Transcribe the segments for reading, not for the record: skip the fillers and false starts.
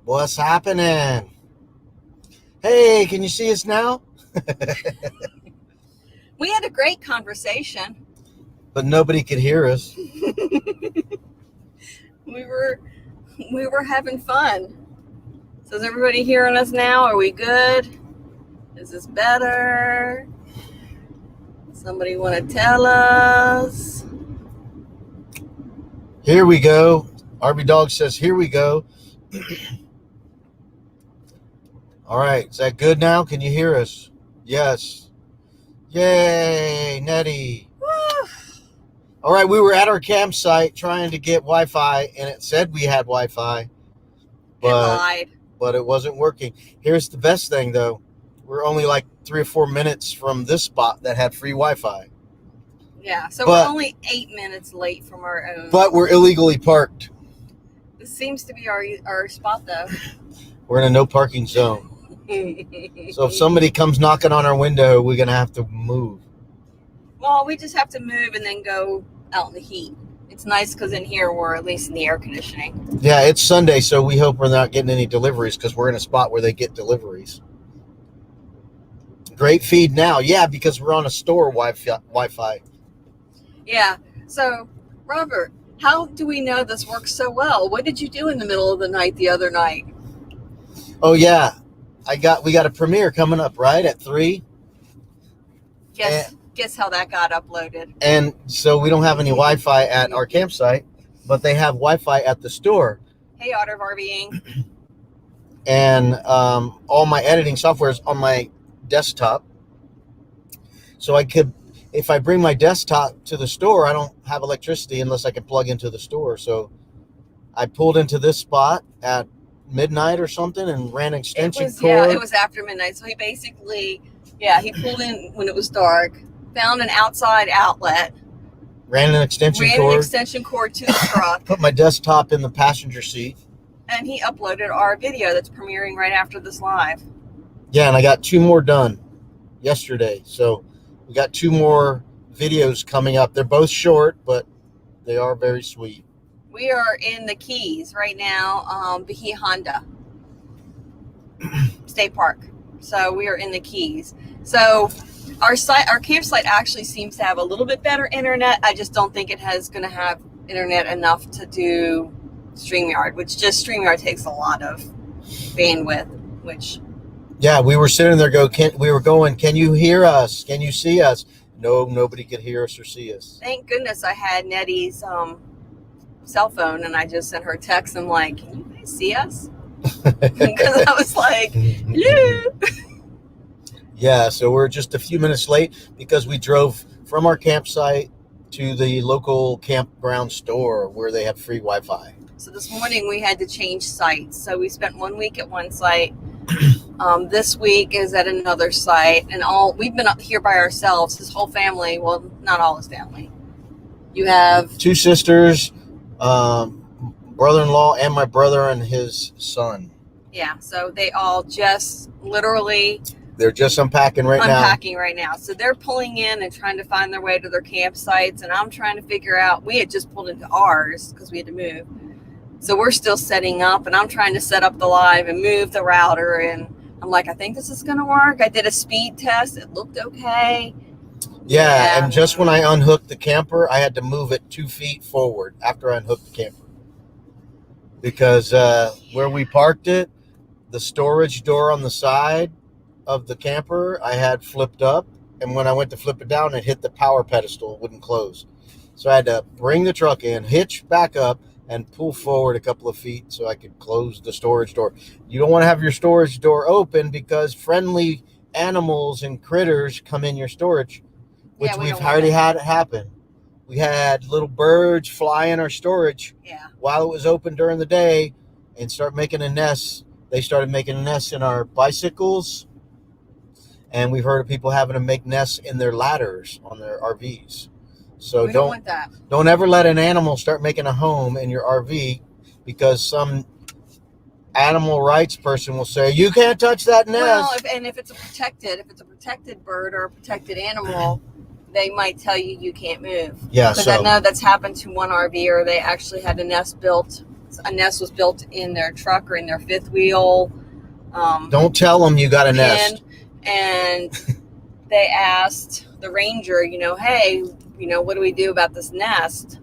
What's happening? Hey, can you see us now? We had a great conversation. But nobody could hear us. We were having fun. So is everybody hearing us now? Are we good? Is this better? Somebody want to tell us? Here we go. RB Dog says, here we go. All right. Is that good now? Can you hear us? Yes. Yay, Nettie. Woo. All right. We were at our campsite trying to get Wi-Fi, and it said we had Wi-Fi. But it wasn't working. Here's the best thing, though. We're only like 3 or 4 minutes from this spot that had free Wi-Fi. Yeah, so we're only 8 minutes late from our own. But we're illegally parked. This seems to be our spot, though. We're in a no parking zone. So if somebody comes knocking on our window, we're going to have to move. Well, we just have to move and then go out in the heat. It's nice because in here we're at least in the air conditioning. Yeah, it's Sunday, so we hope we're not getting any deliveries because we're in a spot where they get deliveries. Great feed now. Yeah, because we're on a store Wi-Fi. Yeah. So, Robert, how do we know this works so well? What did you do in the middle of the night the other night? Oh, yeah. We got a premiere coming up, right, at 3? Guess how that got uploaded. And so we don't have any Wi-Fi at our campsite, but they have Wi-Fi at the store. Hey, Art of RVing. And all my editing software is on my desktop. So if I bring my desktop to the store, I don't have electricity unless I can plug into the store. So I pulled into this spot at midnight or something and ran an extension cord. Yeah, it was after midnight. So he pulled in when it was dark, found an outside outlet, ran an extension cord to the truck, put my desktop in the passenger seat, and he uploaded our video that's premiering right after this live. Yeah, and I got 2 more done yesterday. So we got 2 more videos coming up. They're both short, but they are very sweet. We are in the Keys right now, Bahia Honda State Park. So we are in the Keys. So our campsite actually seems to have a little bit better internet. I just don't think it is going to have internet enough to do StreamYard, which just StreamYard takes a lot of bandwidth, which... Yeah, we were sitting there can you hear us? Can you see us? No, nobody could hear us or see us. Thank goodness I had Nettie's cell phone, and I just sent her a text. I'm like, can you guys see us? Because I was like, hello. Yeah, so we're just a few minutes late because we drove from our campsite to the local campground store where they have free Wi-Fi. So this morning we had to change sites. So we spent 1 week at one site. This week is at another site, and we've been up here by ourselves. His whole family, well, not all his family. You have 2 sisters, brother-in-law, and my brother and his son. Yeah, so they all just literally... They're just unpacking right now. So they're pulling in and trying to find their way to their campsites, and I'm trying to figure out... We had just pulled into ours because we had to move. So we're still setting up, and I'm trying to set up the live and move the router, and I'm like, I think this is going to work. I did a speed test. It looked okay. Yeah, and just when I unhooked the camper, I had to move it 2 feet forward after I unhooked the camper. Because where we parked it, the storage door on the side of the camper, I had flipped up. And when I went to flip it down, it hit the power pedestal. It wouldn't close. So I had to bring the truck in, hitch back up, and pull forward a couple of feet so I could close the storage door. You don't want to have your storage door open because friendly animals and critters come in your storage, which we've already had it happen. We had little birds fly in our storage while it was open during the day and start making a nest. They started making a nest in our bicycles, and we've heard of people having to make nests in their ladders on their RVs. So we don't want that. Don't ever let an animal start making a home in your RV, because some animal rights person will say you can't touch that nest. Well, if it's a protected bird or a protected animal, they might tell you can't move. Yeah, because I know that's happened to one RVer. They actually had a nest built a nest was built in their truck or in their fifth wheel. Don't tell them you got a nest. And they asked the ranger, hey, what do we do about this nest?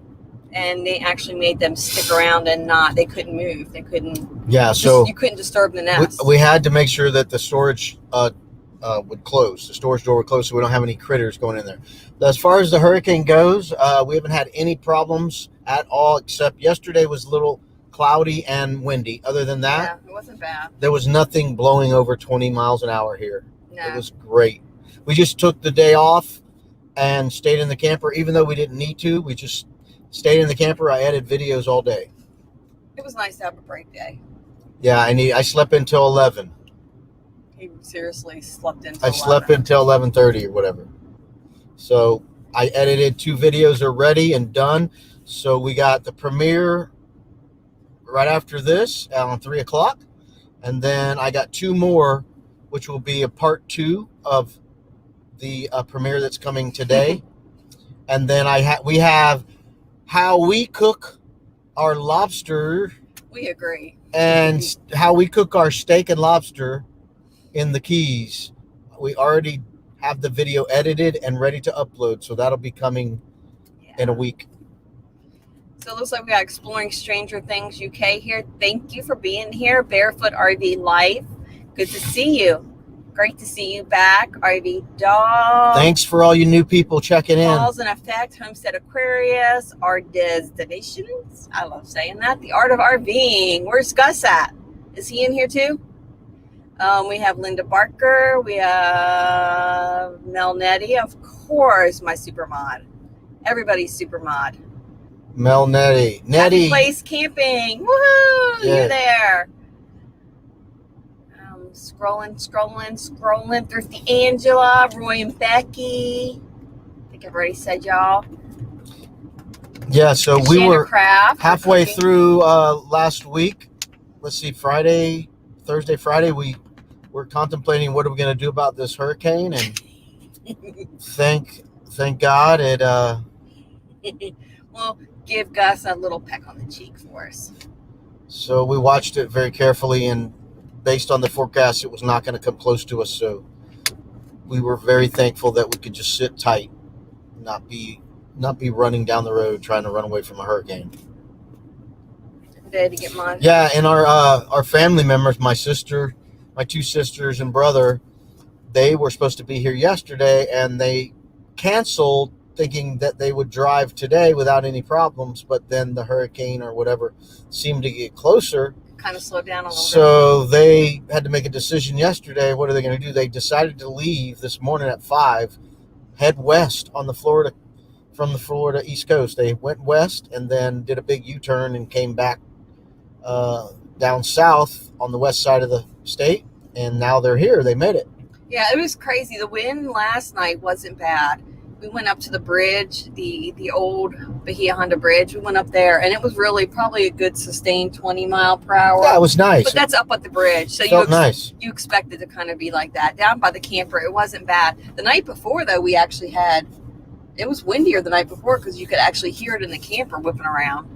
And they actually made them stick around and they couldn't move. They couldn't. Yeah, so you couldn't disturb the nest. We had to make sure that the storage would close. The storage door would close so we don't have any critters going in there. But as far as the hurricane goes, we haven't had any problems at all, except yesterday was a little cloudy and windy. Other than that, it wasn't bad. There was nothing blowing over 20 miles an hour here. No. It was great. We just took the day off and stayed in the camper, even though we didn't need to. We just stayed in the camper. I edited videos all day. It was nice to have a break day. Yeah, I slept until 11. He seriously slept until 11. I slept until 11:30 or whatever. So I edited 2 videos are ready and done. So we got the premiere right after this on 3 o'clock. And then I got 2 more, which will be a part 2 of the premiere that's coming today. And then we have how we cook our lobster. We agree. And how we cook our steak and lobster in the Keys. We already have the video edited and ready to upload, so that'll be coming in a week. So it looks like we got Exploring Stranger Things UK here. Thank you for being here, Barefoot RV Life. Good to see you. Great to see you back, RV Dog. Thanks for all you new people checking in. Cause and Effect, Homestead Aquarius, Our Destinations. I love saying that. The Art of RVing. Where's Gus at? Is he in here too? We have Linda Barker. We have Mel Nettie. Of course, my super mod. Everybody's super mod. Mel Nettie. Happy Place Camping. Woohoo! Yeah. You're there. Scrolling. Thrifty Angela, Roy and Becky. I think I've already said y'all. Yeah, so we Shanna were Craft, halfway through last week. Let's see, Thursday, Friday, we were contemplating what are we going to do about this hurricane, and thank God it. Well, give Gus a little peck on the cheek for us. So we watched it very carefully, and based on the forecast, it was not going to come close to us. So we were very thankful that we could just sit tight, not be running down the road trying to run away from a hurricane. To get mine. Yeah, and our family members, my 2 sisters and brother, they were supposed to be here yesterday, and they canceled, thinking that they would drive today without any problems. But then the hurricane or whatever seemed to get closer. Kind of slowed down a little bit. So they had to make a decision yesterday. What are they going to do? They decided to leave this morning at 5, head west on from the Florida East Coast. They went west and then did a big U-turn and came back down south on the west side of the state, and now they're here. They made it. Yeah, it was crazy. The wind last night wasn't bad. We went up to the bridge, the old Bahia Honda Bridge. We went up there, and it was really probably a good sustained 20 mile per hour. Yeah, it was nice. But that's up at the bridge, so nice. You expect it to kind of be like that. Down by the camper, it wasn't bad. The night before, though, we actually it was windier the night before because you could actually hear it in the camper whipping around.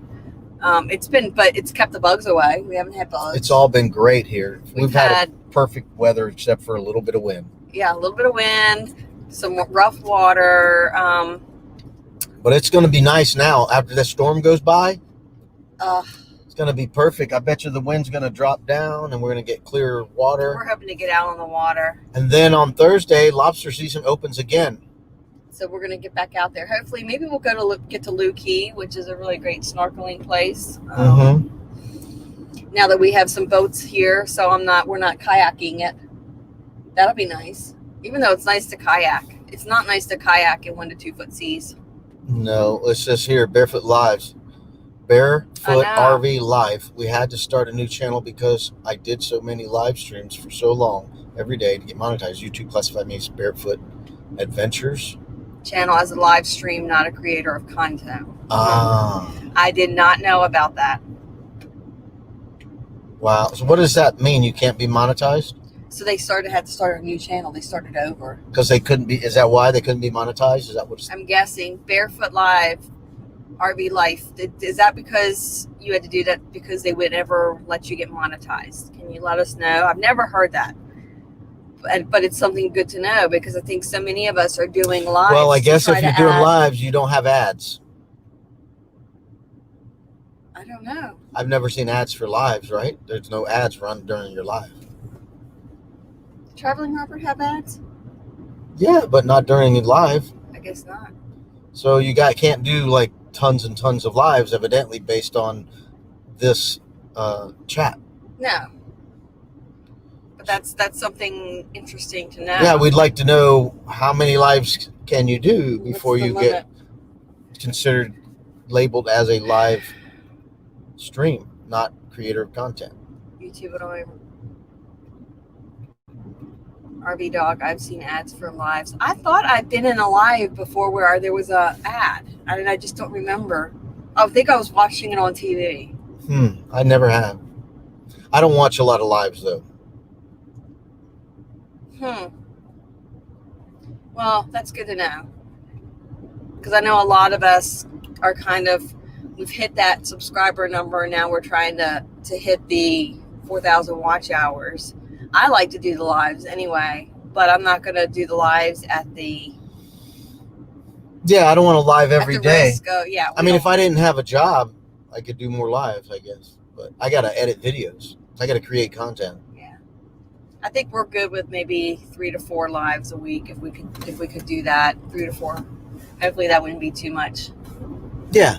It's kept the bugs away. We haven't had bugs. It's all been great here. We've had perfect weather except for a little bit of wind. Yeah, a little bit of wind, some rough water. But it's going to be nice now after the storm goes by. It's going to be perfect. I bet you the wind's going to drop down and we're going to get clear water. We're hoping to get out on the water. And then on Thursday, lobster season opens again. So we're going to get back out there. Hopefully, maybe we'll get to Lou Key, which is a really great snorkeling place. Now that we have some boats here, so we're not kayaking it. That'll be nice. Even though it's nice to kayak, it's not nice to kayak in 1 to 2 foot seas. No, it's just here, Barefoot RV Live. We had to start a new channel because I did so many live streams for so long every day to get monetized. YouTube classified me as Barefoot Adventures. Channel as a live stream, not a creator of content. I did not know about that. Wow. So what does that mean? You can't be monetized? So they had to start a new channel. They started over. Because they couldn't be, is that why they couldn't be monetized? Is that what it's... I'm guessing. Barefoot Live RV life. Is that because you had to do that because they would never let you get monetized? Can you let us know? I've never heard that. But it's something good to know because I think so many of us are doing lives. Well, I guess if you're doing lives, you don't have ads. I don't know. I've never seen ads for lives, right? There's no ads run during your live. Traveling Robert have ads? Yeah, but not during your live. I guess not. So you can't do like tons and tons of lives, evidently, based on this chat. No. But that's something interesting to know. Yeah, we'd like to know how many lives can you do before you get considered labeled as a live stream, not creator of content. YouTube at all. RV Dog, I've seen ads for lives. I thought I'd been in a live before where there was a ad. I just don't remember. I think I was watching it on TV. I never have. I don't watch a lot of lives though. Well, that's good to know. Because I know a lot of us are we've hit that subscriber number and now we're trying to hit the 4,000 watch hours. I like to do the lives anyway, but I'm not going to do the lives at the... Yeah, I don't want to live every day. I mean, if I didn't have a job, I could do more lives, I guess. But I got to edit videos. I got to create content. Yeah. I think we're good with maybe 3 to 4 lives a week if we could do that. 3 to 4. Hopefully that wouldn't be too much. Yeah.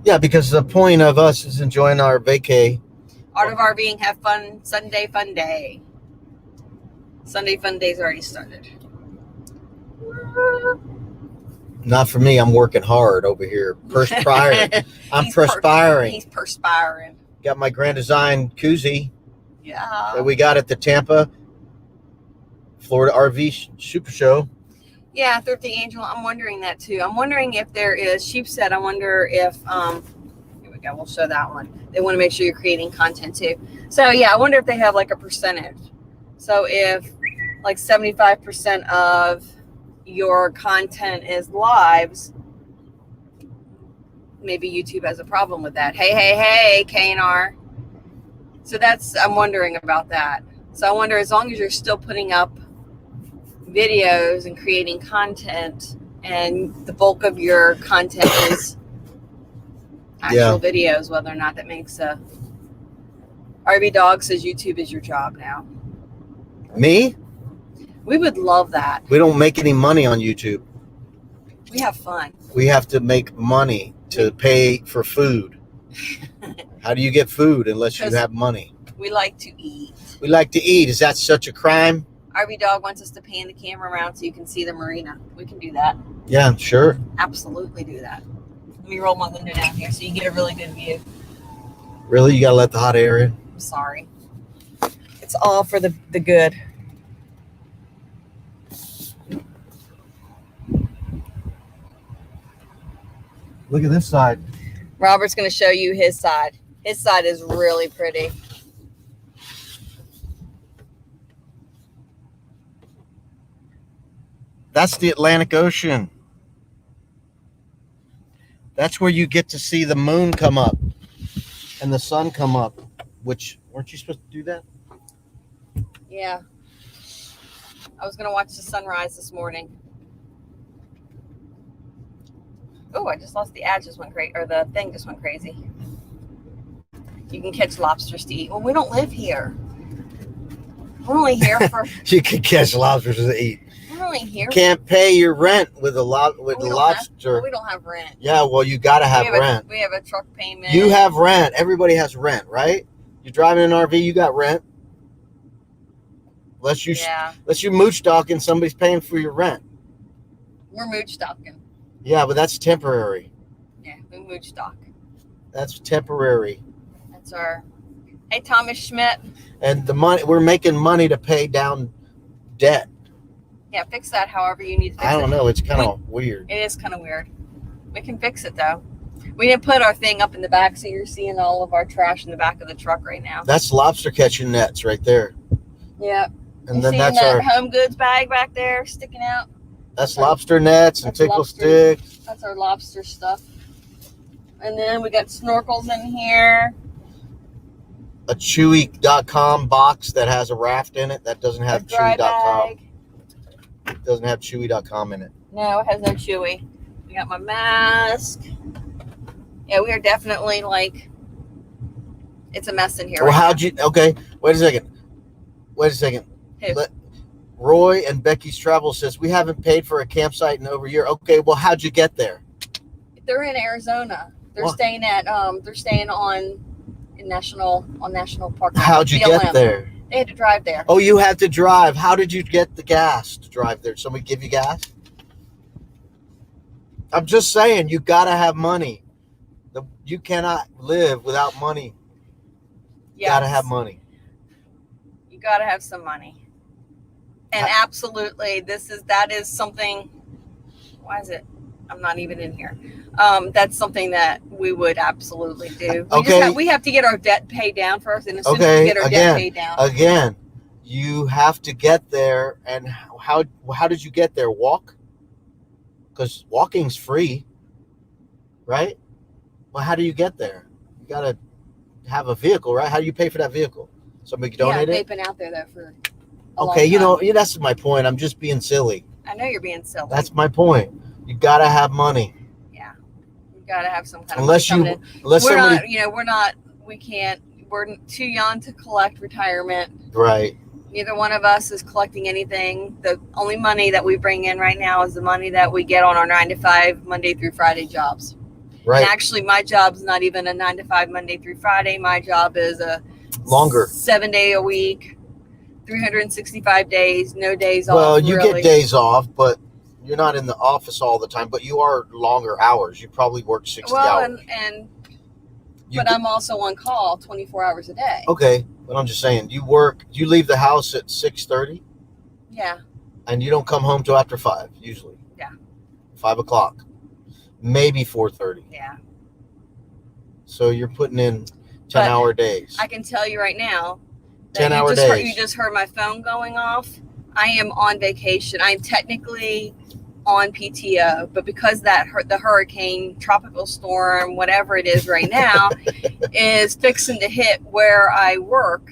Yeah, because the point of us is enjoying our vacay. Art of RVing, have fun, Sunday fun day. Sunday fun day's already started. Not for me. I'm working hard over here. Perspiring. I'm perspiring. He's perspiring. Got my Grand Design koozie. Yeah. That we got at the Tampa, Florida RV Super Show. Yeah, Thrifty Angel. I'm wondering that too. I'm wondering if there is sheepshead. I wonder if here we go. We'll show that one. They want to make sure you're creating content too. So yeah, I wonder if they have like a percentage. So if like 75% of your content is lives, maybe YouTube has a problem with that. Hey, K&R. So I'm wondering about that. So I wonder, as long as you're still putting up videos and creating content and the bulk of your content is actual videos, whether or not that makes a... RV Dog says YouTube is your job now. Me? We would love that. We don't make any money on YouTube. We have fun. We have to make money to pay for food. How do you get food unless you have money? We like to eat. We like to eat. Is that such a crime? RV Dog wants us to pan the camera around so you can see the marina. We can do that. Yeah, sure. Absolutely do that. Let me roll my window down here so you get a really good view. Really? You got to let the hot air in? I'm sorry. It's all for the good. Look at this side. Robert's going to show you his side. His side is really pretty. That's the Atlantic Ocean. That's where you get to see the moon come up and the sun come up, which, weren't you supposed to do that? Yeah. I was going to watch the sunrise this morning. Oh, I just lost the ad, just went crazy, or the thing just went crazy. You can catch lobsters to eat. Well, we don't live here. We're only here for... You can catch lobsters to eat. We're only here. Can't pay your rent with a lobster. We don't have rent. Yeah, well, you got to have rent. We have a truck payment. You have rent. Everybody has rent, right? You're driving an RV, you got rent. Unless you mooch docking, somebody's paying for your rent. We're mooch docking. Yeah, but that's temporary. Yeah, we mooch dock. That's temporary. That's our... Hey, Thomas Schmidt. And the money, we're making money to pay down debt. Yeah, fix that however you need to fix it. I don't know. It's kind of weird. It is kind of weird. We can fix it, though. We didn't put our thing up in the back, so you're seeing all of our trash in the back of the truck right now. That's lobster catching nets right there. Yeah. And then that's that our home goods bag back there sticking out. That's lobster nets and tickle sticks. That's our lobster stuff. And then we got snorkels in here. A Chewy.com box that has a raft in it that doesn't have A dry Chewy.com. bag. It doesn't have Chewy.com in it. No, it has no Chewy. We got my mask. Yeah, we are definitely like, it's a mess in here. Well, right how'd you? Okay, wait a second. Who? Roy and Becky's Travel says we haven't paid for a campsite in over a year. Okay, well, how'd you get there? They're in Arizona. They're What? staying at National Park. How'd you BLM. get there? They had to drive there. Oh, you had to drive. How did you get the gas to drive there? Somebody give you gas? I'm just saying, you gotta have money. You cannot live without money. You Yes. gotta have money. You gotta have some money. And absolutely, that is something. Why is it? I'm not even in here. That's something that we would absolutely do. We have to get our debt paid down first, and as soon as we get our debt paid down, again, you have to get there. And how did you get there? Walk? Because walking's free, right? Well, how do you get there? You gotta have a vehicle, right? How do you pay for that vehicle? Somebody donate it? they've been out there though for a long Okay, time. that's my point. I'm just being silly. I know you're being silly. That's my point. You gotta have money. Yeah, you gotta have some kind Unless of money coming in. We're too young to collect retirement. Right. Neither one of us is collecting anything. The only money that we bring in right now is the money that we get on our 9-to-5 Monday through Friday jobs. Right. And actually, my job's not even a 9-to-5 Monday through Friday. My job is a longer 7-day a week, 365 days, no days off. Well, you really. get days off, but you're not in the office all the time. But you are longer hours. You probably work 60 hours. But I'm also on call 24 hours a day. Okay, but I'm just saying, you leave the house at 6:30. Yeah. And you don't come home till after 5 usually. Yeah. 5 o'clock, maybe 4:30. Yeah. So you're putting in 10-hour days. I can tell you right now. 10-hour days. You just heard my phone going off. I am on vacation. I am technically on PTO, but because the hurricane, tropical storm, whatever it is right now, is fixing to hit where I work,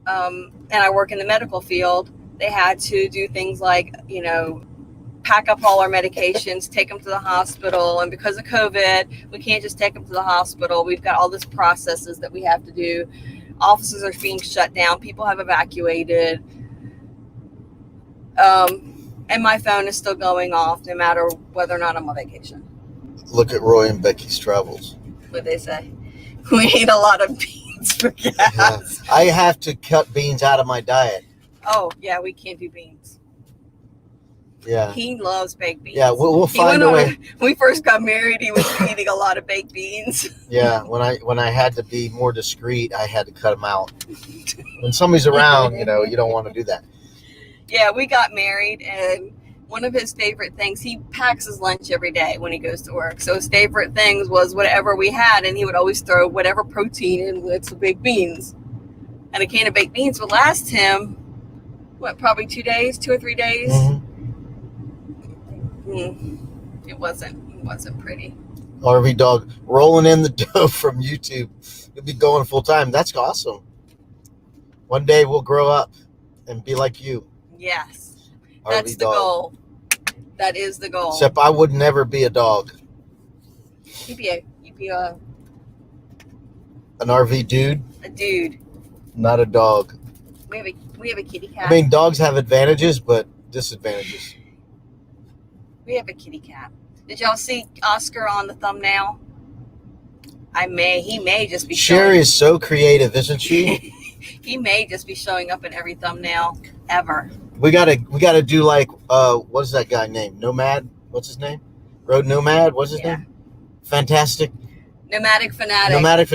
and I work in the medical field, they had to do things like, pack up all our medications, take them to the hospital. And because of COVID, we can't just take them to the hospital. We've got all these processes that we have to do. Offices are being shut down. People have evacuated. And my phone is still going off no matter whether or not I'm on vacation. Look at Roy and Becky's Travels. What they say? We eat a lot of beans for gas. Yeah. I have to cut beans out of my diet. Oh, yeah, we can't do beans. Yeah. He loves baked beans. Yeah, we'll find a way. When we first got married, he was eating a lot of baked beans. Yeah, when I had to be more discreet, I had to cut them out. When somebody's around, you don't want to do that. Yeah, we got married, and one of his favorite things, he packs his lunch every day when he goes to work. So his favorite things was whatever we had, and he would always throw whatever protein in with some baked beans. And a can of baked beans would last him, probably 2 or 3 days? Mm-hmm. It wasn't pretty. RV Dog rolling in the dough from YouTube. You'll be going full time. That's awesome. One day we'll grow up and be like you. Yes. RV That's the Dog. goal. That is the goal. Except I would never be a dog. You'd be an RV dude. A dude. Not a dog. We have a kitty cat. I mean, dogs have advantages, but disadvantages. We have a kitty cat. Did y'all see Oscar on the thumbnail? He may just be Sherry is so creative, isn't she? He may just be showing up in every thumbnail ever. We gotta do like what is that guy named? Nomad? What's his name? Road Nomad? What's his name? Fantastic. Nomadic fanatic. Fanatic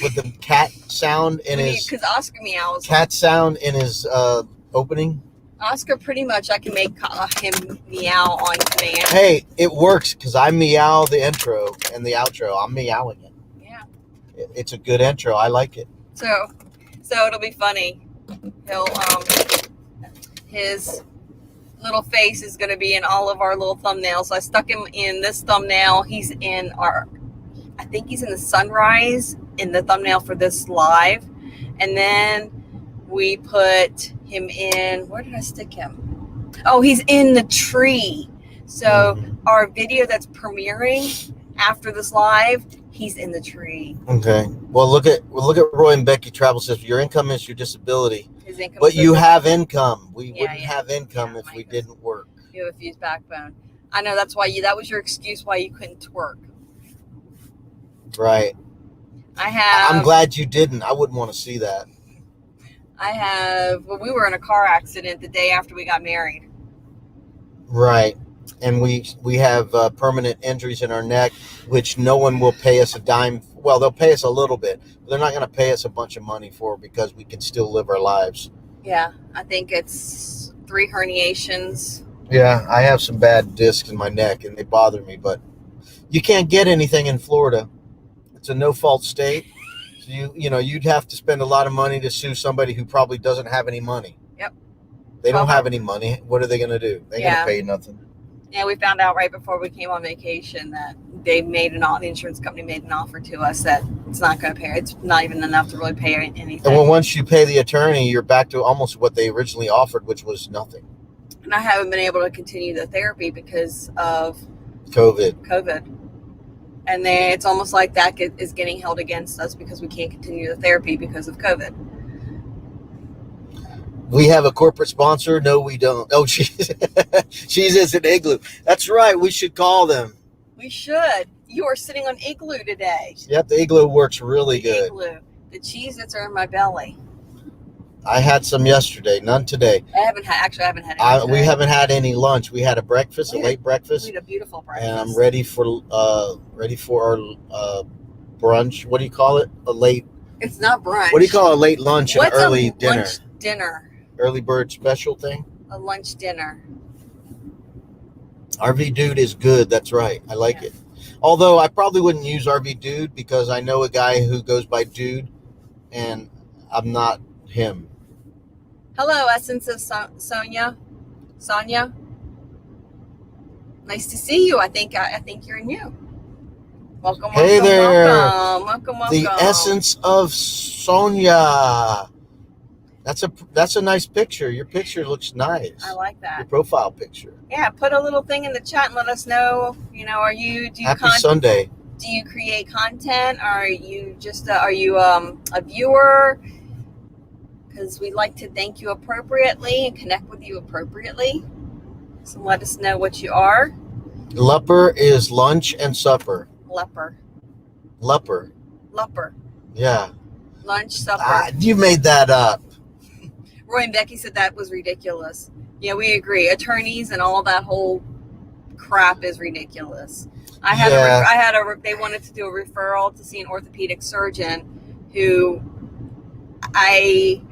with the cat sound in his. Because Oscar meows. Cat sound in his opening. Oscar, pretty much, I can make him meow on command. Hey, it works because I meow the intro and the outro. I'm meowing it. Yeah. It's a good intro. I like it. So it'll be funny. His little face is going to be in all of our little thumbnails. So I stuck him in this thumbnail. He's in our think he's in the sunrise in the thumbnail for this live. And then we put him in, where did I stick him? Oh, he's in the tree. So our video that's premiering after this live, he's in the tree. Okay. Well, look at Roy and Becky Travel says your income is your disability. His income, but you have income. We wouldn't have income if we didn't work. You have a fused backbone. I know that's why that was your excuse why you couldn't twerk. Right. I'm glad you didn't. I wouldn't want to see that. Well, we were in a car accident the day after we got married. Right. And we have permanent injuries in our neck, which no one will pay us a dime. Well, they'll pay us a little bit, but they're not going to pay us a bunch of money for because we can still live our lives. Yeah, I think it's 3 herniations. Yeah, I have some bad discs in my neck, and they bother me. But you can't get anything in Florida. It's a no-fault state. So you'd have to spend a lot of money to sue somebody who probably doesn't have any money. Yep. They don't have any money. What are they going to do? They're going to pay you nothing. Yeah, we found out right before we came on vacation that the insurance company made an offer to us that it's not going to pay. It's not even enough to really pay anything. And well, once you pay the attorney, you're back to almost what they originally offered, which was nothing. And I haven't been able to continue the therapy because of COVID. And then it's almost like that is getting held against us because we can't continue the therapy because of COVID. We have a corporate sponsor. No, we don't. Oh, she's an Igloo. That's right. We should call them. We should. You are sitting on Igloo today. Yep, the Igloo works really good. Igloo. The Cheez-Its are in my belly. I had some yesterday. None today. I haven't had any. We haven't had any lunch. We had a breakfast, a late breakfast. We had a beautiful breakfast. And I'm ready for our brunch. What do you call it? A late. It's not brunch. What do you call a late lunch and early dinner? Lunch dinner. Early bird special thing? A lunch dinner. RV Dude is good. That's right. I like it. Although I probably wouldn't use RV Dude because I know a guy who goes by Dude and I'm not him. Hello, Essence of Sonia. Nice to see you. I think you're new. Welcome. Hey there. Welcome. The Essence of Sonia. That's a nice picture. Your picture looks nice. I like that. Your profile picture. Yeah, put a little thing in the chat and let us know. Happy Sunday. Do you create content? Or are you just a viewer? Because we like to thank you appropriately and connect with you appropriately. So let us know what you are. Lupper is lunch and supper. Lupper. Yeah. Lunch, supper. You made that up. Roy and Becky said that was ridiculous. Yeah, we agree. Attorneys and all that whole crap is ridiculous. They wanted to do a referral to see an orthopedic surgeon who I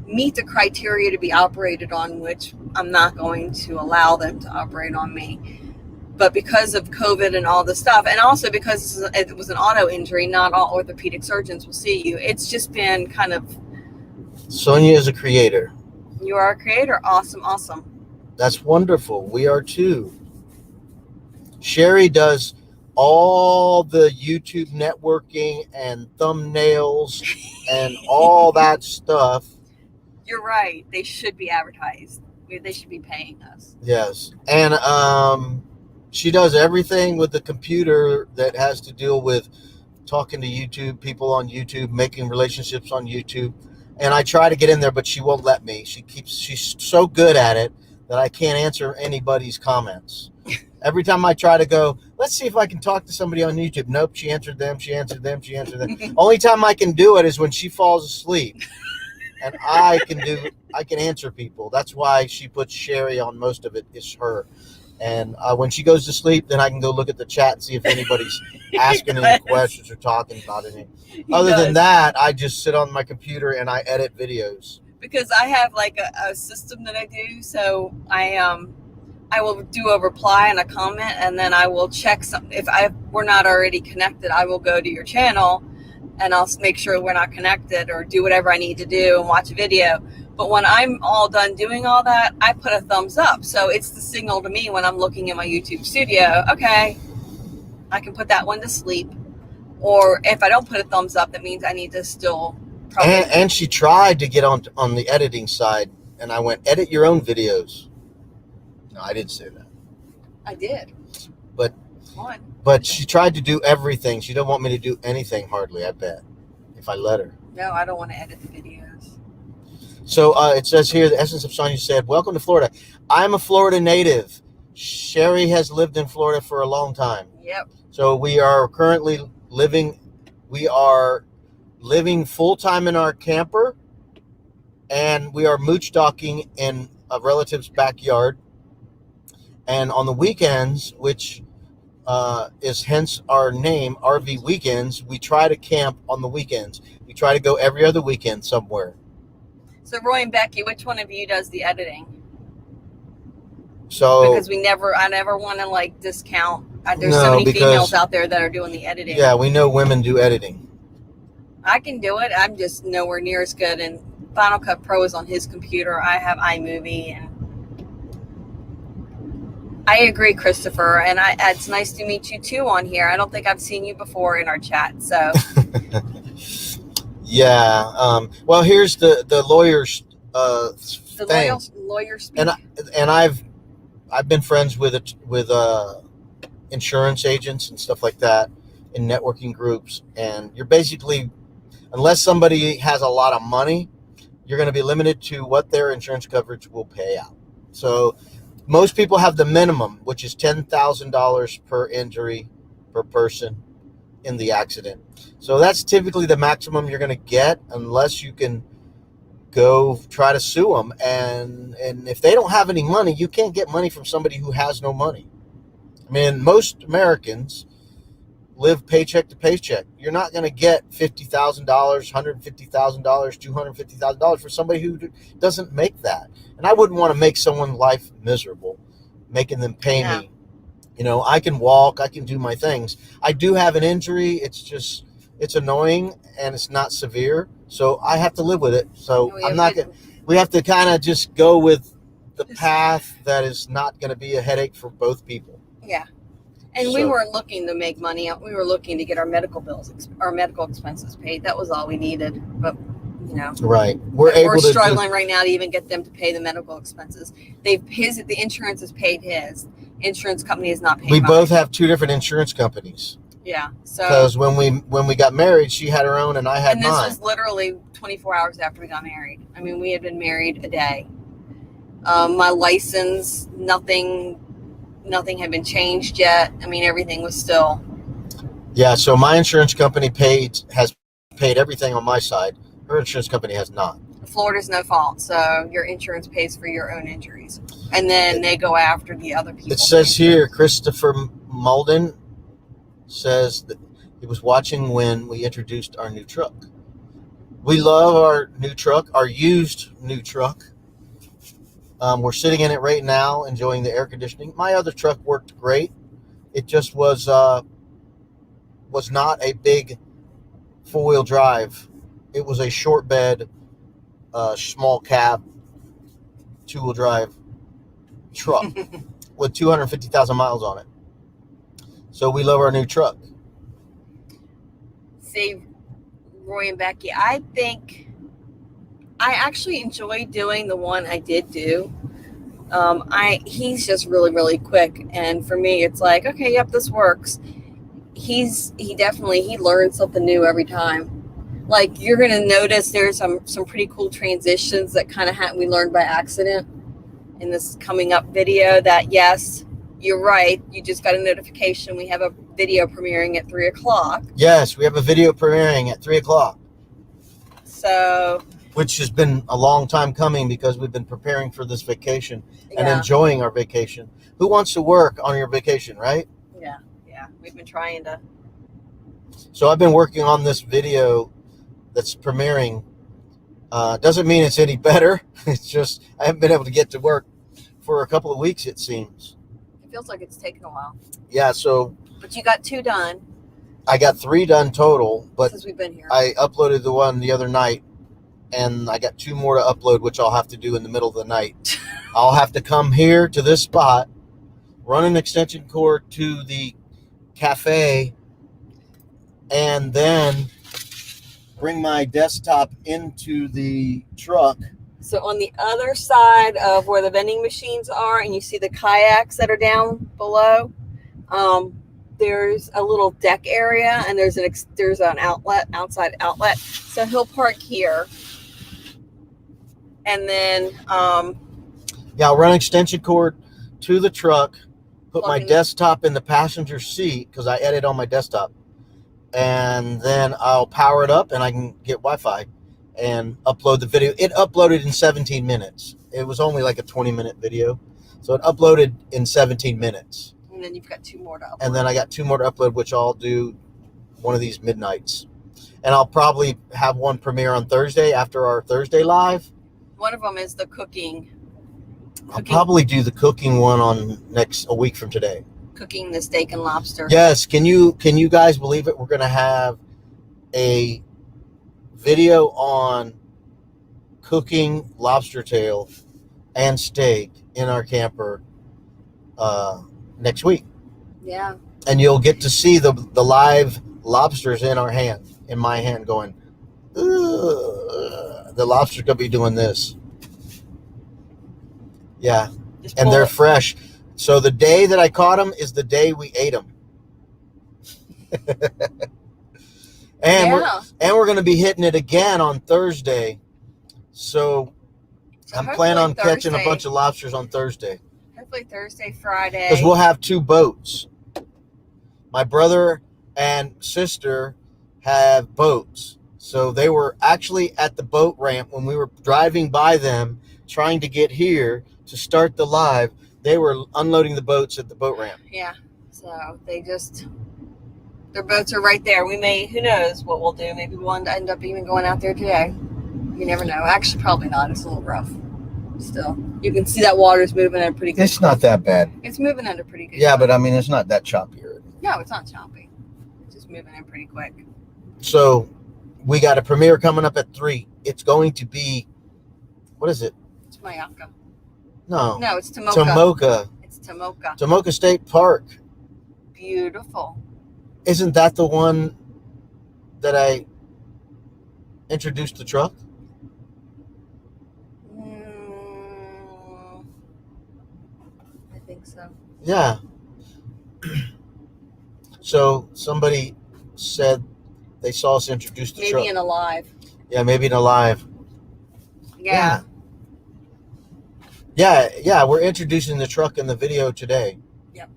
meet the criteria to be operated on, which I'm not going to allow them to operate on me. But because of COVID and all this stuff, and also because it was an auto injury, not all orthopedic surgeons will see you. It's just been kind of... Sonia is a creator. You are a creator. Awesome. That's wonderful. We are too. Sherry does all the YouTube networking and thumbnails and all that stuff. You're right. They should be advertised. They should be paying us. Yes. And she does everything with the computer that has to deal with talking to YouTube, people on YouTube, making relationships on YouTube. And I try to get in there, but she won't let me. She's so good at it that I can't answer anybody's comments. Every time I try to go, let's see if I can talk to somebody on YouTube. Nope, she answered them. Only time I can do it is when she falls asleep. And I can answer people. That's why she puts Sherry on most of it. Is her. And when she goes to sleep, then I can go look at the chat and see if anybody's asking any questions or talking about anything. Other than that, I just sit on my computer and I edit videos. Because I have like a system that I do. So I will do a reply and a comment, and then I will check if we're not already connected. I will go to your channel and I'll make sure we're not connected or do whatever I need to do and watch a video. But when I'm all done doing all that, I put a thumbs up. So it's the signal to me when I'm looking in my YouTube studio. Okay, I can put that one to sleep. Or if I don't put a thumbs up, that means I need to still probably. And she tried to get on the editing side, and I went, edit your own videos. No, I didn't say that. I did. But One. But she tried to do everything. She don't want me to do anything hardly, I bet, if I let her. No, I don't want to edit the videos. So it says here, the essence of Sonya said, welcome to Florida. I'm a Florida native. Sherry has lived in Florida for a long time. Yep. So we are currently living full-time in our camper, and we are mooch docking in a relative's backyard. And on the weekends, which is hence our name, RV Weekends, we try to camp on the weekends. We try to go every other weekend somewhere. So Roy and Becky, which one of you does the editing? So because I never want to like discount. There's so many females out there that are doing the editing. Yeah, we know women do editing. I can do it. I'm just nowhere near as good. And Final Cut Pro is on his computer. I have iMovie, and I agree, Christopher. And it's nice to meet you too on here. I don't think I've seen you before in our chat. So yeah. Well, here's the lawyer's thing. Lawyer speak. And I've been friends with insurance agents and stuff like that in networking groups, and you're basically, unless somebody has a lot of money, you're going to be limited to what their insurance coverage will pay out. So most people have the minimum, which is $10,000 per injury per person in the accident. So that's typically the maximum you're going to get, unless you can go try to sue them. And if they don't have any money, you can't get money from somebody who has no money. I mean, most Americans live paycheck to paycheck. You're not going to get $50,000, $150,000, $250,000 for somebody who doesn't make that. And I wouldn't want to make someone's life miserable, making them pay me. You know, I can walk, I can do my things. I do have an injury. It's annoying, and it's not severe. So I have to live with it. So we have to kind of just go with the path that is not going to be a headache for both people. Yeah. And we weren't looking to make money. We were looking to get our medical expenses paid. That was all we needed. But, you know. Right. We're struggling right now to even get them to pay the medical expenses. The insurance has paid his. Insurance company has not paid We mine. both have two different insurance companies. Yeah. So because when we got married, she had her own and I had mine. And this was literally 24 hours after we got married. I mean, we had been married a day. My license, nothing had been changed yet. I mean, everything was still. Yeah, so my insurance company has paid everything on my side. Her insurance company has not. Florida's no fault, so your insurance pays for your own injuries, and then they go after the other people. It says here, Christopher Malden says that he was watching when we introduced our new truck. We love our new truck, our used new truck. We're sitting in it right now, enjoying the air conditioning. My other truck worked great. It just was not a big four-wheel drive. It was a short bed, small cab, two-wheel drive truck with 250,000 miles on it. So we love our new truck. See, Roy and Becky, I think I actually enjoyed doing the one I did do. He's just really, really quick. And for me, it's like, okay, yep, this works. He learns something new every time. Like, you're going to notice there's some pretty cool transitions that kind of we learned by accident in this coming up video that, yes, you're right. You just got a notification. We have a video premiering at 3:00. Yes, we have a video premiering at 3:00. So, which has been a long time coming because we've been preparing for this vacation and enjoying our vacation. Who wants to work on your vacation, right? Yeah. We've been trying to. So I've been working on this video that's premiering. Doesn't mean it's any better. It's just I haven't been able to get to work for a couple of weeks, it seems. It feels like it's taken a while. Yeah, so. But you got 2 done. I got 3 done total, but since we've been here. I uploaded the one the other night, and I got 2 more to upload, which I'll have to do in the middle of the night. I'll have to come here to this spot, run an extension cord to the cafe and then bring my desktop into the truck. So on the other side of where the vending machines are, and you see the kayaks that are down below, there's a little deck area, and there's an outside outlet. So he'll park here, and then I'll run an extension cord to the truck, put my Plug in. desktop in the passenger seat because I edit on my desktop, and then I'll power it up and I can get Wi-Fi and upload the video. It uploaded in 17 minutes. It was only like a 20-minute video, so it uploaded in 17 minutes. And then you've got 2 more to upload. And then I got 2 more to upload, which I'll do one of these midnights. And I'll probably have one premiere on Thursday after our Thursday live. One of them is the cooking. I'll probably do the cooking one on a week from today. Cooking the steak and lobster. Yes. Can you guys believe it? We're going to have a video on cooking lobster tail and steak in our camper next week. Yeah. And you'll get to see the live lobsters in my hand going, ugh. The lobster's going to be doing this. Yeah. And they're fresh. So the day that I caught them is the day we ate them. And we're going to be hitting it again on Thursday. So I'm planning on catching a bunch of lobsters on Thursday. Hopefully Thursday, Friday. Because we'll have 2 boats. My brother and sister have boats. So they were actually at the boat ramp when we were driving by them, trying to get here to start the live. They were unloading the boats at the boat ramp. Yeah. So their boats are right there. We may, who knows what we'll do. Maybe we'll end up even going out there today. You never know. Actually, probably not. It's a little rough. Still, you can see that water's moving at a pretty good It's not that bad. It's moving at a pretty good Yeah, but I mean, it's not that choppy. No, it's not choppy. It's just moving in pretty quick. So we got a premiere coming up at 3. It's going to be, what is it? It's Mayaka. No, it's Tomoka. Tomoka. It's Tomoka. Tomoka State Park. Beautiful. Isn't that the one that I introduced the truck? I think so. Yeah. So somebody said they saw us introduce the truck. Maybe in a live. Yeah, maybe in a live. Yeah. Yeah, we're introducing the truck in the video today. Yep.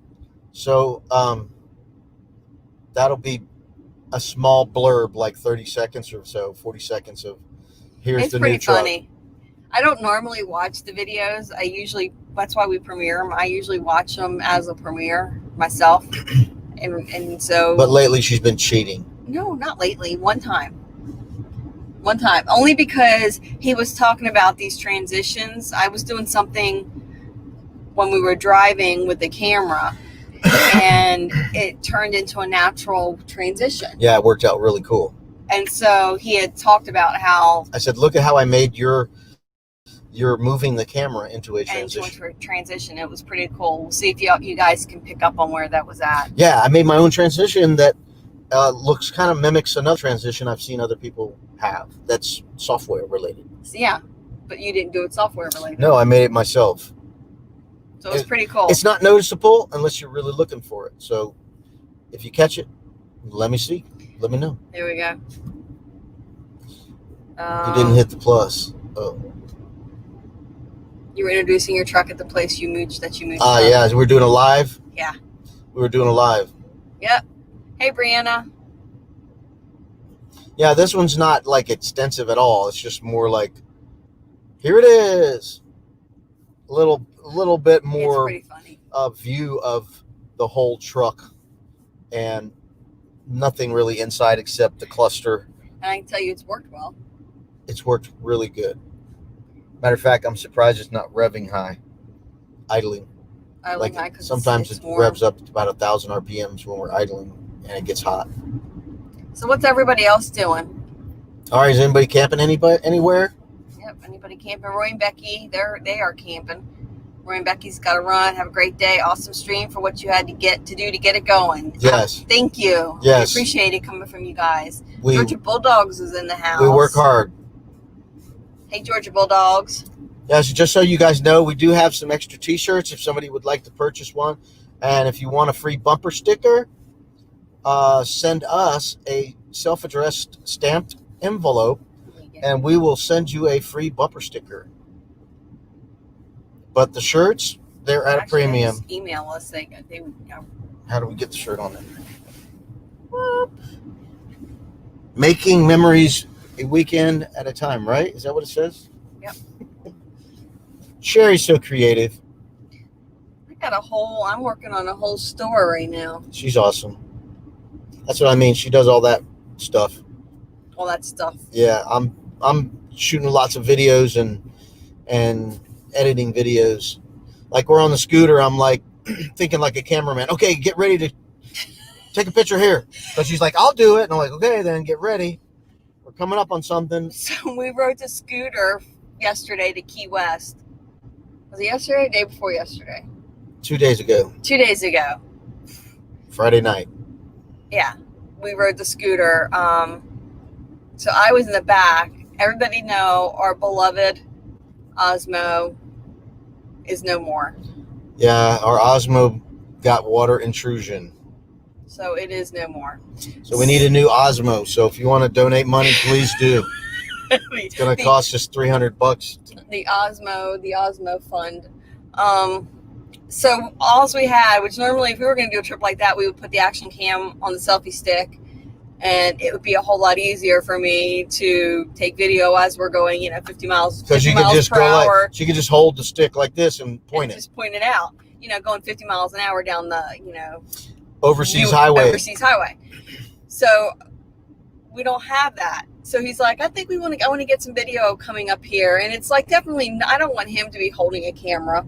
So that'll be a small blurb, like 30 seconds or so, 40 seconds of here's the new truck. It's pretty funny. I don't normally watch the videos. That's why we premiere them. I usually watch them as a premiere myself. And so. But lately she's been cheating. No, not lately. One time. Only because he was talking about these transitions. I was doing something when we were driving with the camera, and it turned into a natural transition. Yeah, it worked out really cool. And so he had talked about how I said, look at how I made you're moving the camera into a transition. It was pretty cool. We'll see if you guys can pick up on where that was at. Yeah, I made my own transition that looks kind of mimics another transition I've seen other people have that's software related. So, yeah, but you didn't do it software related. No, I made it myself. So it was pretty cool. It's not noticeable unless you're really looking for it. So if you catch it, let me see. Let me know. There we go. You didn't hit the plus. Oh. You were introducing your truck at the place you mooched. Yeah. So we're doing a live? Yeah. We were doing a live. Yep. Hey, Brianna. Yeah, this one's not like extensive at all. It's just more like, here it is. A little bit more view of the whole truck, and nothing really inside except the cluster. And I can tell you it's worked well. It's worked really good. Matter of fact, I'm surprised it's not revving high, idling. Idling high because sometimes it revs up to about 1,000 RPMs when we're idling, and it gets hot. So what's everybody else doing? All right, is anybody camping anywhere? Yep, anybody camping? Roy and Becky, they are camping. Roy and Becky's got to run. Have a great day. Awesome stream for what you had to do to get it going. Yes. Thank you. Yes. I appreciate it coming from you guys. We, Georgia Bulldogs is in the house. We work hard. Hey, Georgia Bulldogs. Yeah, so just so you guys know, we do have some extra t-shirts if somebody would like to purchase one. And if you want a free bumper sticker, send us a self-addressed stamped envelope, and we will send you a free bumper sticker. But the shirts, they're at a premium. Just email us. How do we get the shirt on there? Whoop. Making memories a weekend at a time, right? Is that what it says? Yep. Sherry's so creative. I'm working on a whole store right now. She's awesome. That's what I mean. She does all that stuff. All that stuff. Yeah, I'm shooting lots of videos and editing videos. Like we're on the scooter, I'm like thinking like a cameraman. Okay, get ready to take a picture here. But she's like, I'll do it. And I'm like, okay, then get ready. We're coming up on something. So we rode the scooter yesterday to Key West. Was it yesterday or the day before yesterday? 2 days ago. 2 days ago. Friday night. Yeah. We rode the scooter. So I was in the back. Everybody know our beloved Osmo is no more. Yeah, our Osmo got water intrusion. So it is no more. So we need a new Osmo. So if you want to donate money, please do. It's going to cost us $300. The Osmo fund. So all we had, which normally if we were going to do a trip like that, we would put the action cam on the selfie stick, and it would be a whole lot easier for me to take video as we're going, 50 miles per hour. She could just hold the stick like this and point it. Just point it out. Going 50 miles an hour down the, overseas highway. So we don't have that. So he's like, I want to get some video coming up here. And it's like, definitely, I don't want him to be holding a camera.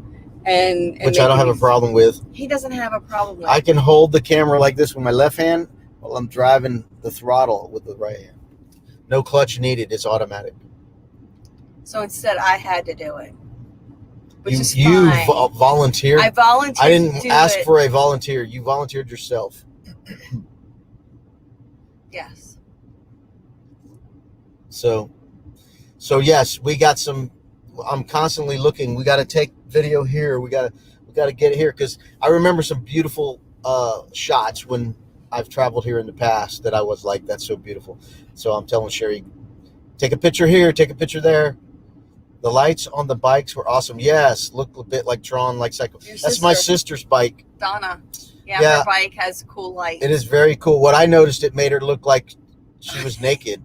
Which I don't have a problem with. He doesn't have a problem with. I can hold the camera like this with my left hand while I'm driving the throttle with the right hand. No clutch needed. It's automatic. So instead, I had to do it. Which is you fine. Volunteered? I volunteered. I didn't ask for a volunteer. You volunteered yourself. Yes. So yes, we got some. I'm constantly looking. We got to take video here. We got to get it here, because I remember some beautiful shots when I've traveled here in the past that I was like, that's so beautiful. So I'm telling Sherry, take a picture here, take a picture there. The lights on the bikes were awesome. Yes, look a bit like Tron, like Cycle. That's my sister's bike. Donna. Yeah, her bike has cool lights. It is very cool. What I noticed, it made her look like she was naked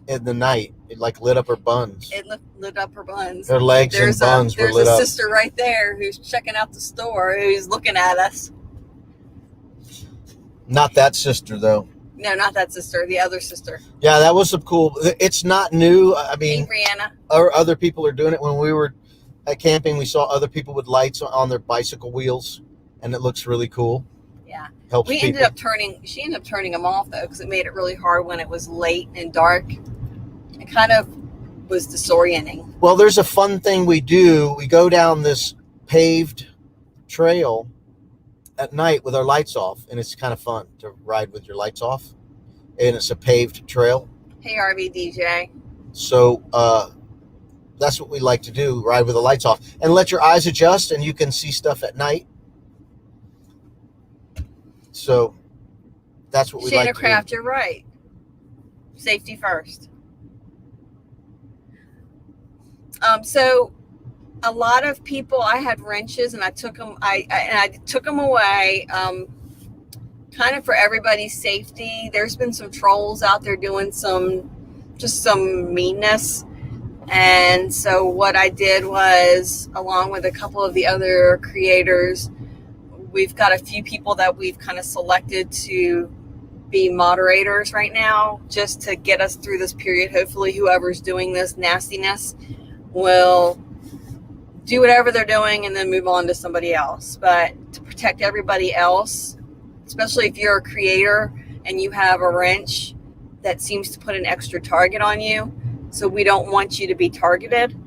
in the night. It like lit up her buns. It lit up her buns. Her legs and buns were lit up. There's a sister right there who's checking out the store, who's looking at us. Not that sister, though. No, not that sister. The other sister. Yeah, that was some cool. It's not new. I mean, hey, Brianna. Other people are doing it. When we were at camping, we saw other people with lights on their bicycle wheels, and it looks really cool. Yeah. Helps she ended up turning them off, though, because it made it really hard when it was late and dark. It kind of was disorienting. Well, there's a fun thing we do. We go down this paved trail at night with our lights off, and it's kind of fun to ride with your lights off, and it's a paved trail. Hey, RV DJ. So that's what we like to do, ride with the lights off and let your eyes adjust, and you can see stuff at night. So that's what we like to do. Craft, you're right. Safety first. So a lot of people, I had wrenches, and I took them. I took them away, kind of for everybody's safety. There's been some trolls out there doing some meanness, and so what I did was, along with a couple of the other creators, we've got a few people that we've kind of selected to be moderators right now, just to get us through this period. Hopefully, whoever's doing this nastiness will do whatever they're doing and then move on to somebody else. But to protect everybody else, especially if you're a creator and you have a wrench that seems to put an extra target on you, so we don't want you to be targeted.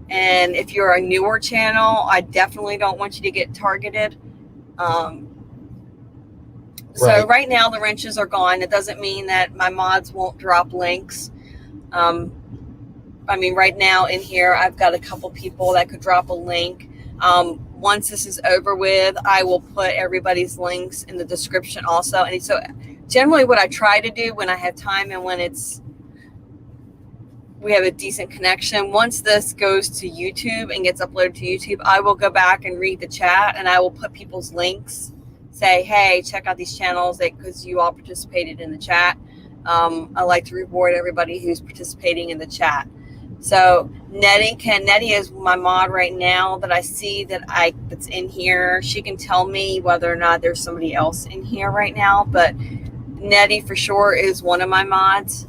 And if you're a newer channel, I definitely don't want you to get targeted. So right now the wrenches are gone. It doesn't mean that my mods won't drop links. I mean, right now in here, I've got a couple people that could drop a link. Once this is over with, I will put everybody's links in the description also. And so generally what I try to do when I have time and when we have a decent connection, once this goes to YouTube and gets uploaded to YouTube, I will go back and read the chat, and I will put people's links, say, hey, check out these channels because you all participated in the chat. I like to reward everybody who's participating in the chat. So Nettie is my mod right now that I see that's in here. She can tell me whether or not there's somebody else in here right now, but Nettie for sure is one of my mods.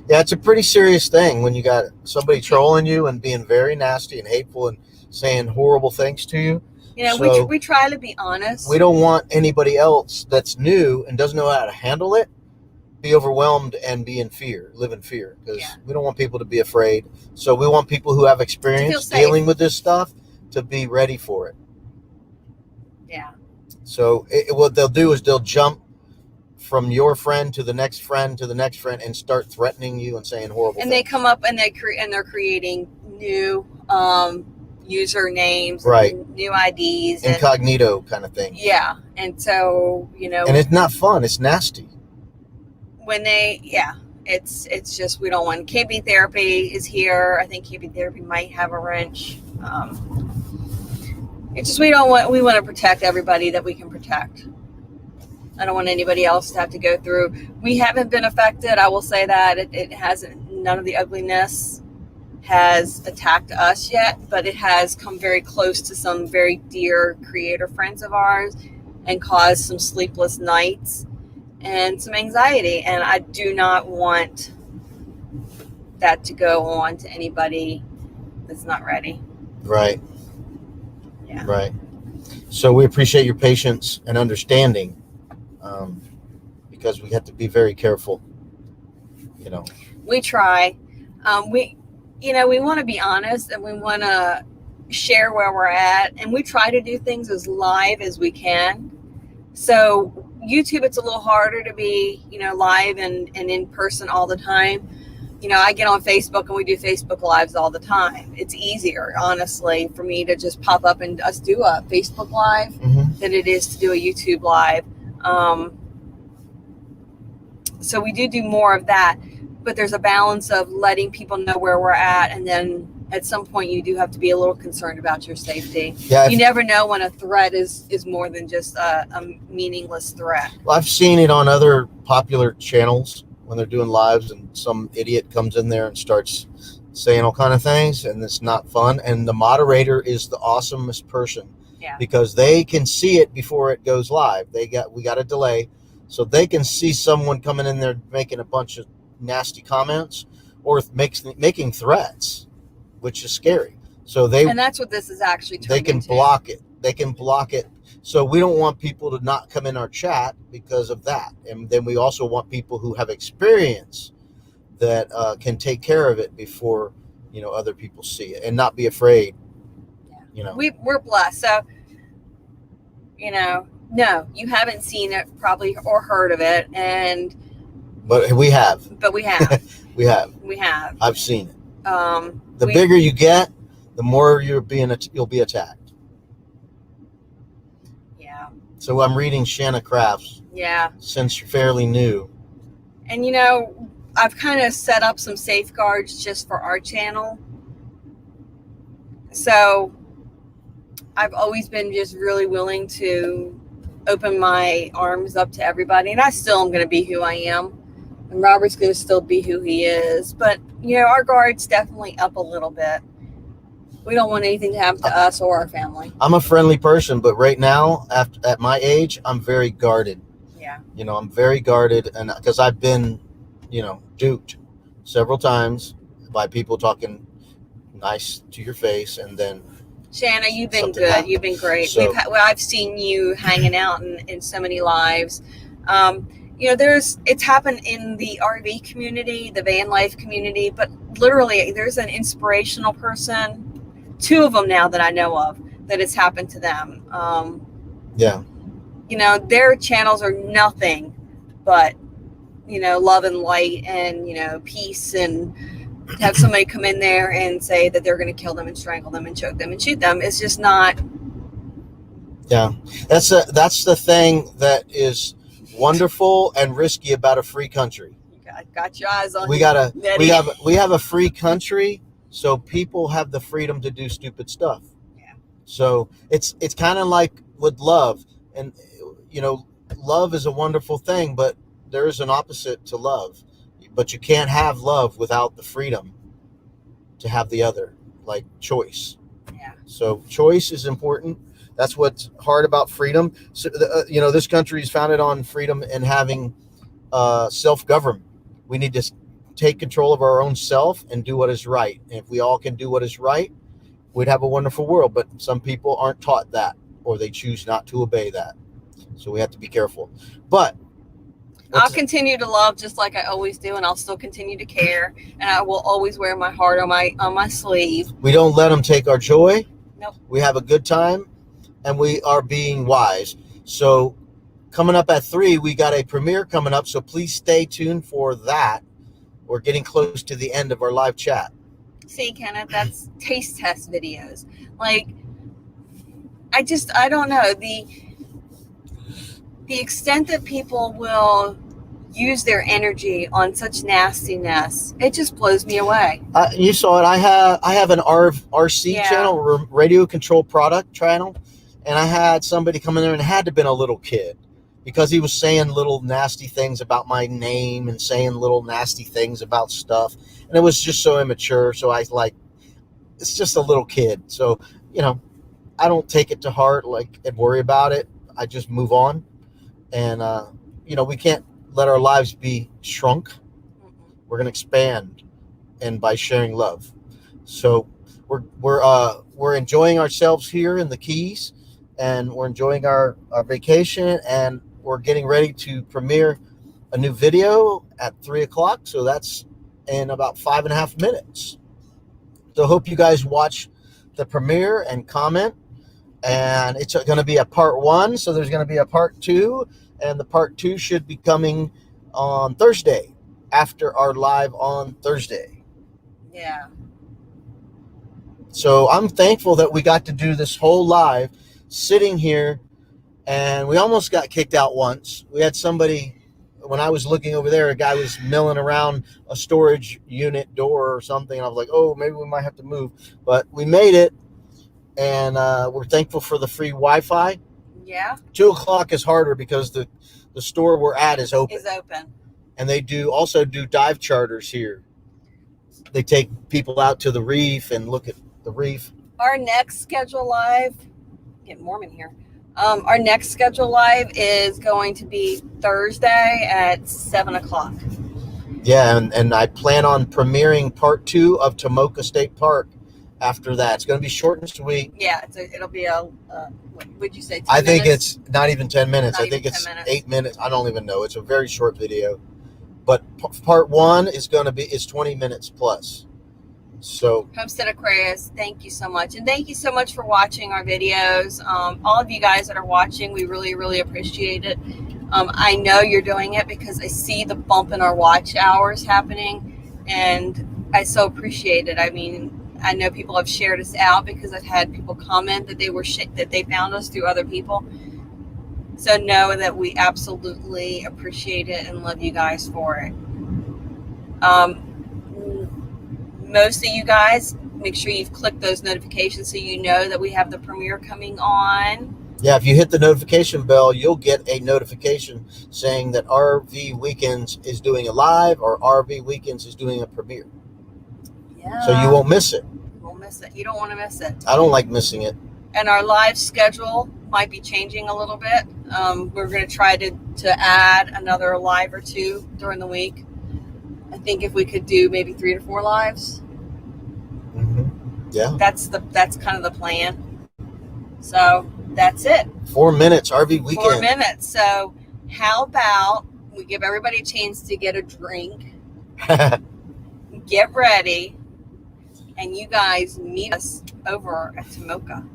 Yeah, it's a pretty serious thing when you got somebody trolling you and being very nasty and hateful and saying horrible things to you. You know, so we try to be honest. We don't want anybody else that's new and doesn't know how to handle it be overwhelmed and be in fear, live in fear, because we don't want people to be afraid. So we want people who have experience dealing with this stuff to be ready for it. Yeah. So what they'll do is they'll jump from your friend to the next friend to the next friend and start threatening you and saying horrible things. They come up and they're creating new usernames, right? And new IDs, incognito kind of thing. Yeah, and so and it's not fun. It's nasty. When it's just we don't want. KB Therapy is here. I think KB Therapy might have a wrench. It's just we want to protect everybody that we can protect. I don't want anybody else to have to go through. We haven't been affected. I will say that it hasn't. None of the ugliness has attacked us yet, but it has come very close to some very dear creator friends of ours and caused some sleepless nights and some anxiety. And I do not want that to go on to anybody that's not ready. Right. Yeah. Right. So we appreciate your patience and understanding. Because we have to be very careful, We try. We want to be honest and we want to share where we're at, and we try to do things as live as we can. So YouTube, it's a little harder to be, live and in person all the time. I get on Facebook and we do Facebook Lives all the time. It's easier, honestly, for me to just pop up and us do a Facebook Live than it is to do a YouTube Live. So we do more of that, but there's a balance of letting people know where we're at. And then at some point you do have to be a little concerned about your safety. Yeah, you never know when a threat is more than just a meaningless threat. Well, I've seen it on other popular channels when they're doing lives and some idiot comes in there and starts saying all kind of things, and it's not fun. And the moderator is the awesomest person. Yeah. Because they can see it before it goes live. We got a delay, so they can see someone coming in there making a bunch of nasty comments or making threats, which is scary. So and that's what this is actually turned they can into. block it. They can block it. So we don't want people to not come in our chat because of that. And then we also want people who have experience that can take care of it before other people see it and not be afraid. We're blessed. So, no, you haven't seen it probably or heard of it. But we have. We have. I've seen it. The bigger you get, the more you'll be attacked. Yeah. So I'm reading Shanna Crafts. Yeah. Since you're fairly new. And I've kind of set up some safeguards just for our channel. So I've always been just really willing to open my arms up to everybody. And I still am going to be who I am. And Robert's going to still be who he is. But, our guard's definitely up a little bit. We don't want anything to happen to us or our family. I'm a friendly person, but right now, at my age, I'm very guarded. Yeah. I'm very guarded, and because I've been, duped several times by people talking nice to your face, and then Shanna, you've been good. Happened. You've been great. So, I've seen you hanging out in so many lives. it's happened in the RV community, the van life community, but literally there's an inspirational person, 2 of them now that I know of, that it's happened to them. Their channels are nothing but, love and light and, peace, and to have somebody come in there and say that they're going to kill them and strangle them and choke them and shoot them, it's just not. Yeah, that's the thing that is wonderful and risky about a free country. Got your eyes on. We have a free country, so people have the freedom to do stupid stuff. Yeah. So it's kind of like with love, and love is a wonderful thing, but there is an opposite to love. But you can't have love without the freedom to have the other, like choice. Yeah. So choice is important. That's what's hard about freedom. So, this country is founded on freedom and having self-government. We need to take control of our own self and do what is right. And if we all can do what is right, we'd have a wonderful world. But some people aren't taught that, or they choose not to obey that. So we have to be careful. But I'll continue to love just like I always do, and I'll still continue to care, and I will always wear my heart on my sleeve. We don't let them take our joy. Nope. We have a good time, and we are being wise. So coming up at 3, we got a premiere coming up, so please stay tuned for that. We're getting close to the end of our live chat. See, Kenneth, that's taste test videos. Like, I don't know. The extent that people will use their energy on such nastiness, it just blows me away. You saw it. I have an RC channel, radio control product channel, and I had somebody come in there, and it had to have been a little kid, because he was saying little nasty things about my name and saying little nasty things about stuff, and it was just so immature. So I it's just a little kid. So I don't take it to heart and worry about it. I just move on, and we can't let our lives be shrunk. We're going to expand, and by sharing love. So we're enjoying ourselves here in the Keys, and we're enjoying our vacation, and we're getting ready to premiere a new video at 3:00. So that's in about 5.5 minutes. So hope you guys watch the premiere and comment. And it's going to be a part 1. So there's going to be a part 2, and the part 2 should be coming on Thursday, after our live on Thursday. Yeah. So I'm thankful that we got to do this whole live sitting here, and we almost got kicked out once. We had somebody, when I was looking over there, a guy was milling around a storage unit door or something, and I was like, oh, maybe we might have to move. But we made it, and we're thankful for the free Wi-Fi. Yeah. 2:00 is harder because the store we're at is open. And they also do dive charters here. They take people out to the reef and look at the reef. Our next schedule live, getting warm in here. Our next schedule live is going to be Thursday at 7:00. Yeah, and I plan on premiering part 2 of Tomoka State Park after that. It's going to be short and sweet. Yeah, it'll be what would you say, 10 I think minutes? it's not even 10 minutes. Not I think even it's 10 minutes. 8 minutes. I don't even know. It's a very short video. But part 1 is 20 minutes plus. So Homestead Aquarius, thank you so much. And thank you so much for watching our videos. All of you guys that are watching, we really, really appreciate it. I know you're doing it because I see the bump in our watch hours happening, and I so appreciate it. I mean, I know people have shared us out because I've had people comment that that they found us through other people. So know that we absolutely appreciate it and love you guys for it. Most of you guys, make sure you've clicked those notifications so you know that we have the premiere coming on. yeah, if you hit the notification bell, you'll get a notification saying that RV Weekends is doing a live or RV Weekends is doing a premiere. Yeah. So you won't miss it. You won't miss it. You don't want to miss it. I don't like missing it. And our live schedule might be changing a little bit. We're going to try to add another live or 2 during the week. I think if we could do maybe 3 to 4 lives. Mm-hmm. Yeah. That's kind of the plan. So that's it. 4 minutes, RV Weekend. 4 minutes. So how about We give everybody a chance to get a drink, get ready, and you guys meet us over at Tomoka.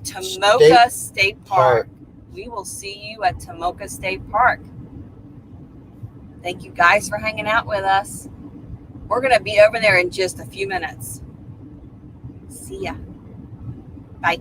Tomoka State Park. We will see you at Tomoka State Park. Thank you guys for hanging out with us. We're going to be over there in just a few minutes. See ya. Bye.